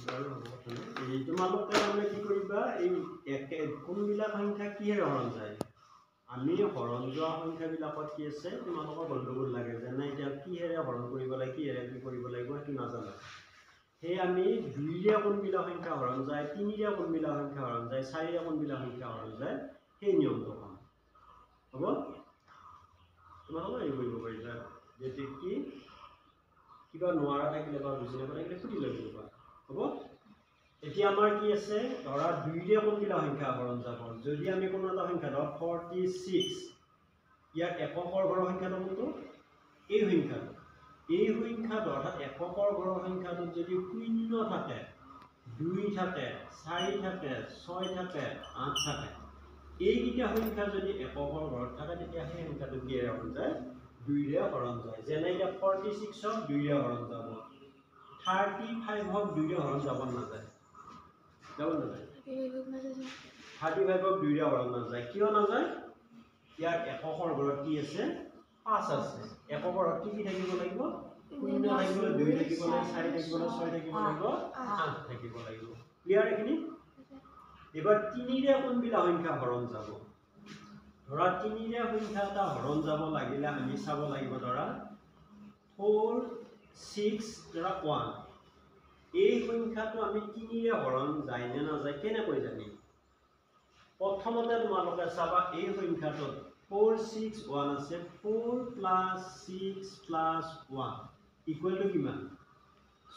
এই তোমালোকে মানে কি কৰিবা এই কোনবিলাক সংখ্যা কিহেৰে হৰণ যায় আমি হৰণ যোৱা সংখ্যাবিলাকত কি আছে তোমালোকৰ গণ্ডগোল লাগে যেনে এতিয়া কিহেৰে হৰণ কৰিব লাগে কিহেৰে কি কৰিব লাগিব সেইটো নাজানো সেই আমি 2ৰে কোনবিলাক সংখ্যা হৰণ যায় 3ৰে কোনবিলাক সংখ্যা হৰণ যায় 4ৰে কোনবিলাক সংখ্যা হৰণ যায় সেই নিয়মটো কাম হ'ব তোমালোকে এই কৰিব পাৰিবা যেতি কি কিবা নোৱাৰা থাকিলে বা বুজি নাপালে সুধি লৈ যাবা হ'ব এতিয়া আমাৰ কি আছে ধৰা 2ৰে কোনবিলাক সংখ্যা হৰণ যাব যদি আমি কোনো এটা সংখ্যা ধৰ 46 ইয়াৰ এককৰ ঘৰৰ সংখ্যাটো কোনটো এই সংখ্যাটো অৰ্থাৎ এককৰ ঘৰৰ সংখ্যাটো যদি 0 থাকে 2 থাকে 4 থাকে 6 থাকে 8 থাকে এইকেইটা সংখ্যা যদি এককৰ ঘৰত থাকে তেতিয়া সেই সংখ্যাটো কিহেৰে হৰণ যায় 2ৰে হৰণ যায় যেনে এতিয়া 46 ক 2ৰে হৰণ যাব 35 ক 2ৰে হৰণ যাব নাযায় যাব নাযায় 35 ক 2ৰে হৰণ নাযায় কিয় নাযায় ইয়াৰ এককৰ ঘৰত কি আছে 5 আছে একৰ ঘৰত কি থাকিব লাগিব 0 থাকিব 2 থাকিব 4 থাকিব 6 থাকিব 8 থাকিব লাগিব ক্লিয়াৰ এখিনি এবাৰ 3ৰে কোনবিলাক সংখ্যা হৰণ যাব ধৰা 3ৰে সংখ্যা এটা হৰণ যাব লাগিলে আমি চাব লাগিব ধৰা 4 6 ধৰা 1 এই সংখ্যাটো আমি 3ৰে হৰণ যায় নে নাযায় কেনেকৈ জানিম প্ৰথমতে তোমালোকে চাবা এই সংখ্যাটোত 4 6 1 আছে 4 + 6 + 1 ইকুৱেল টু কিমান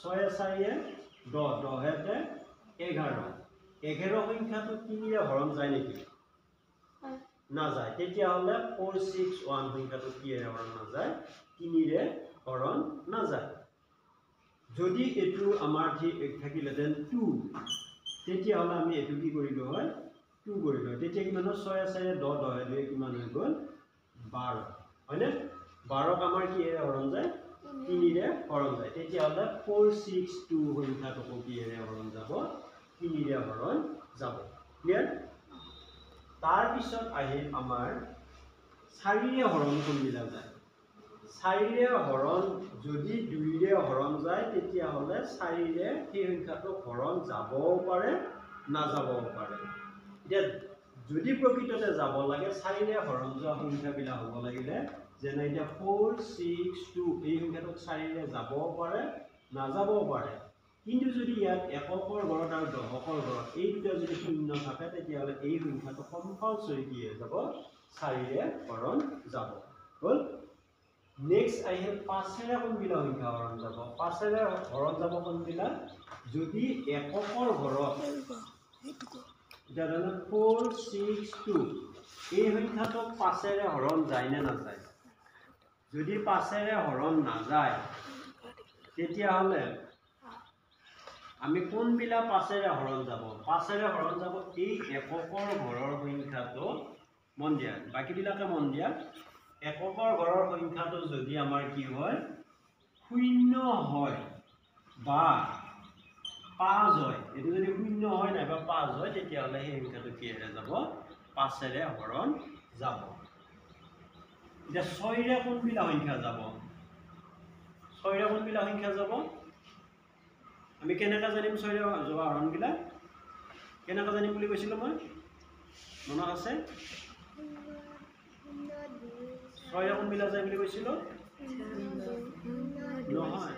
6 4 10 10 11 11 সংখ্যাটো 3ৰে হৰণ যায় নেকি নাযায় তেতিয়া হলে 4 6 1 সংখ্যাটো কিহেৰে হৰণ নাযায় 3ৰে হৰণ নাযায় যদি এটো আমাৰ ঠিক থাকিলেতেন 2 তেতিয়া হলে আমি এটো কি কৰিলো হয় 2 কৰিলো তেতিয়া কিমান 6 4 10 10 কিমান হৈ গল 12 হয়নে 12 ক আমাৰ কিহেৰে হৰণ যায় 3ৰে হৰণ যায় তেতিয়া হলে 4 6 2 সংখ্যাটো কিহেৰে হৰণ যাব 3ৰে হৰণ যাব ক্লিয়াৰ তাৰ পিছত আহিল আমাৰ 4ৰে হৰণ কোনবিলাক যায় 4ৰে হৰণ যদি 2ৰে হৰণ যায় তেতিয়া হলে 4ৰে সেই সংখ্যাটো হৰণ যাবও পাৰে নাযাবও পাৰে এতিয়া যদি প্ৰকৃততে যাব লাগে 4ৰে হৰণ যোৱা সংখ্যাবিলাক হ'ব লাগিলে যেনে এতিয়া 4 6 2 এই সংখ্যাটো 4ৰে যাবও পাৰে নাযাবও পাৰে কিন্তু যদি ইয়াত এককৰ ঘৰত আৰু দশকৰ ঘৰত এই দুটা যদি শূন্য থাকে তেতিয়া হলে এই সংখ্যাটো কম্পালসৰি কি হৈ যাব 4ৰে হৰণ যাব হল নেক্সট আহিল 5ৰে কোনবিলাক সংখ্যা হৰণ যাব 5ৰে হৰণ যাব কোনবিলাক যদি এককৰ ঘৰত এটা ধৰণে 4 6 2 এই সংখ্যাটো 5ৰে হৰণ যায় নে নাযায় যদি 5ৰে হৰণ নাযায় তেতিয়া হলে আমি কোনবিলাক 5ৰে হৰণ যাব 5ৰে হৰণ যাব এই এককৰ ঘৰৰ সংখ্যাটো মন দিয়া বাকিবিলাকে মন দিয়া এককৰ ঘৰৰ সংখ্যাটো যদি আমাৰ কি হয় 0 হয় বা 5 হয় এটো যদি 0 হয় নাইবা 5 হয় তেতিয়া হলে এই সংখ্যাটো কিহেৰে যাব 5ৰে হৰণ যাব এতিয়া 6ৰে কোনবিলাক সংখ্যা যাব 6ৰে কোনবিলাক সংখ্যা যাব আমি কেনেকা জানিম 6ৰে যোৱা হৰণবিলাক কেনেকা জানিম বুলি কৈছিলো মই মনত আছে 6ৰে কোনবিলাক যায় বুলি কৈছিলো নহয়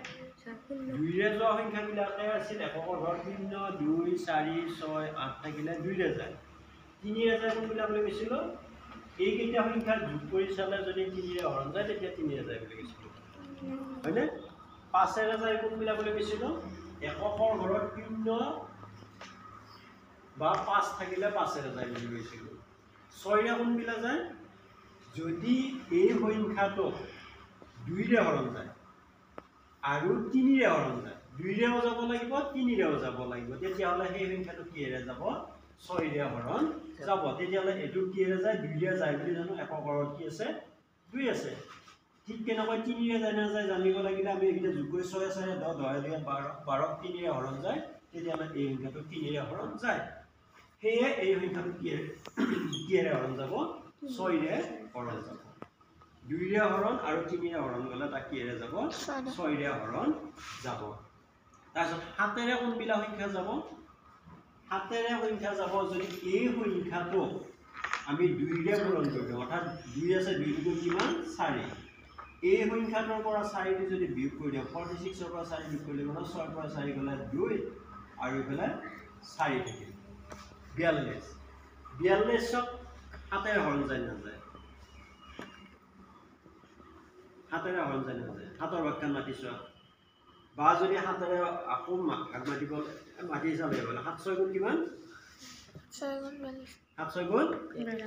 2ৰে যোৱা সংখ্যাবিলাকে আছিল এককৰ ঘৰত 0 2 4 6 8 থাকিলে 2ৰে যায় 3ৰে যায় কোনবিলাক বুলি কৈছিলো এই কেইটা সংখ্যা যোগ কৰি চালে যদি 3ৰে হৰণ যায় তেতিয়া 3ৰে যায় বুলি কৈছিলো হয়নে 5ৰে যায় কোনবিলাক বুলি কৈছিলো এককৰ ঘৰত 0 বা 5 থাকিলে 5ৰে যায় বুলি কৈছিলো 6ৰে কোনবিলাক যায় যদি এই সংখ্যাটো 2ৰে হৰণ যায় আৰু 3ৰে হৰণ যায় 2ৰেও যাব লাগিব 3ৰেও যাব লাগিব তেতিয়া হলে সেই সংখ্যাটো কিহেৰে যাব 6ৰে হৰণ যাব তেতিয়া হলে এটো কিহেৰে যায় 2ৰে যায় বুলি জানো এককৰত কি আছে 2 আছে ঠিক কেনেকৈ 3ৰে যায় না যায় জানিব লাগিলে আমি এটা যোগ কৰি 6 4 10 10 12 12 3ৰে হৰণ যায় তেতিয়া হলে এই সংখ্যাটো 3ৰে হৰণ যায় হেয়ে এই সংখ্যাটো কিহেৰে হৰণ যাব 6ৰে হৰণ যাব 2ৰে হৰণ আৰু 3ৰে হৰণ গলে তা কিহেৰে যাব 6ৰে হৰণ যাব তাৰপিছত 7ৰে কোনবিলাক সংখ্যা যাব 7ৰে সংখ্যা যাব যদি এই সংখ্যাটো আমি 2ৰে পূৰণ কৰি দিওঁ অৰ্থাৎ 2 আছে 2 গুণ কিমান 4 এই সংখ্যাটোৰ পৰা 4টো যদি বিয়োগ কৰি দিওঁ 46ৰ পৰা 4 বিয়োগ কৰিলে মানে 6ৰ পৰা 4 গ'লে 2 আৰু ইফালে 4 থাকিল 42 42ক 7ৰে হৰণ যায় নাযায় 7ৰে হৰণ যায় নাযায় 7ৰ ব্যাখ্যা মাতিছো বা যদি 7ৰে আকৌ ভাগ মাতিব মাতি চালে বলে 7 6 গুণ কিমান 6 গুণ 42 7 6 গুণ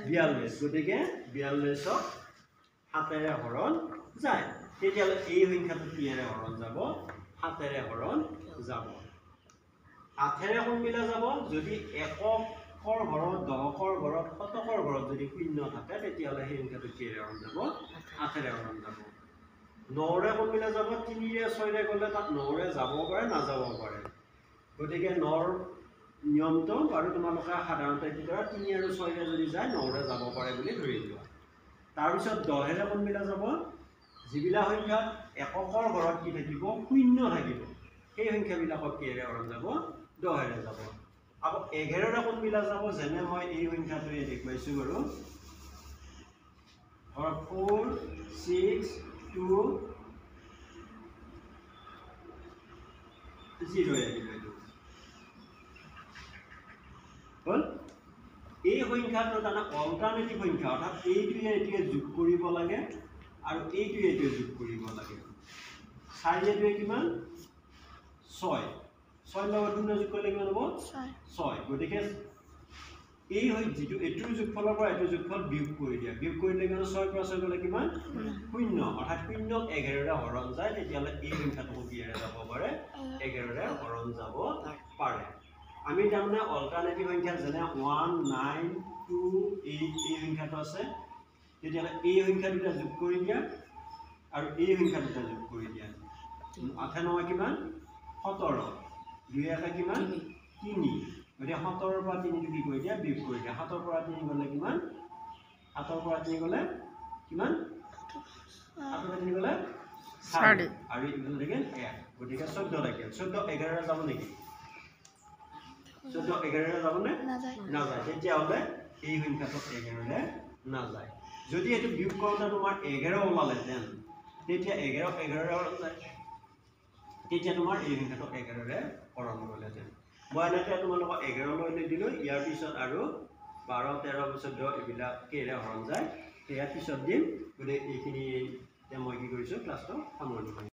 42 গতিকে 42ক 7ৰে হৰণ যায় তেতিয়ালে এই সংখ্যাটো কিহেৰে হৰণ যাব 7ৰে হৰণ যাব 8ৰে কোনবিলা যাব যদি এককৰ ঘৰত দশকৰ ঘৰত শতকৰ ঘৰত যদি শূন্য থাকে তেতিয়ালে সেই সংখ্যাটো কিহেৰে হৰণ যাব 8ৰে হৰণ যাব 9ৰে কোনবিলা যাব 3ৰে 6ৰে গলে তাত 9ৰে যাব পাৰে না যাব পাৰে গতিকে 9ৰ নিয়মটো আৰু তোমালোকে সাধাৰণতে কি কৰা 3 আৰু 6ৰে যদি যায় 9ৰে যাব পাৰে বুলি ধৰি লোৱা তাৰ পিছত 10ৰে কোনবিলা যাব যিবিলা সংখ্যা এককৰ ঘৰত কি থাকিব শূন্য থাকিব সেই সংখ্যাবিলাকক কিহেৰে হৰণ যাব 10ৰে যাব আৰু 11ৰে কোনবিলা যাব যেনে মই এই সংখ্যাটো দেখুৱাইছো বাৰু 4 6 2 0 হল এই সংখ্যাটো এটা অল্টাৰনেটিভ সংখ্যা অৰ্থাৎ এইটোৱে যোগ কৰিব লাগে আৰু এইটোৱে যোগ কৰিব লাগে 4টোৱে কিমান 6 6 লগত 2 যোগ কৰিলে কিমান হ'ব 6 গতিকে এই হয় যেটো এটোৰ যোগফলৰ পৰা এটোৰ যোগফল বিয়োগ কৰি দিয়া বিয়োগ কৰিলে কিমান 6 পৰা 6 গলে কিমান 0 অৰ্থাৎ 0 ক 11ৰে হৰণ যায় তেতিয়ালে এই সংখ্যাটো কিহেৰে যাব পাৰে 11ৰে হৰণ যাব পাৰে আমি তাৰমানে অল্টাৰনেটিভ সংখ্যা যেনে 1 9 2 8 এই সংখ্যাটো আছে তেতিয়ালে এই সংখ্যা দুটা যোগ কৰি দিয়া আৰু এই সংখ্যা দুটা যোগ কৰি দিয়া 8 9 কিমান 17 2 1 কিমান 3 গতিকে 17ৰ পৰা 3 কি কৰি দিয়া বিয়োগ কৰি দিয়া 7ৰ পৰা 3 গলে কিমান 7ৰ পৰা 3 গলে কিমান 7ৰ পৰা 3 গলে 4 আৰু ইফালে থাকিল 1 গতিকে 14 থাকিল 14 11ৰে যাব নেকি 14 11ৰে যাব নে নাযায় তেতিয়া হলে এই সংখ্যাটো 11ৰে নাযায় যদি এটো বিয়োগ কৰোতে তোমাৰ 11 ওলালে দেন তেতিয়া 11 11ৰে হৰণ যায় তেতিয়া তোমাৰ এই সংখ্যাটো 11ৰে হৰণ গলে দেন মই এনেকৈ তোমালোকক 11 লৈ দিলো ইয়াৰ পিছত আৰু 12 13 14 এইবিলাক কেৰে হৰণ যায় ইয়াৰ পিছত দিম গতিকে এইখিনি মই কি কৰিছো ক্লাছটো সামৰণি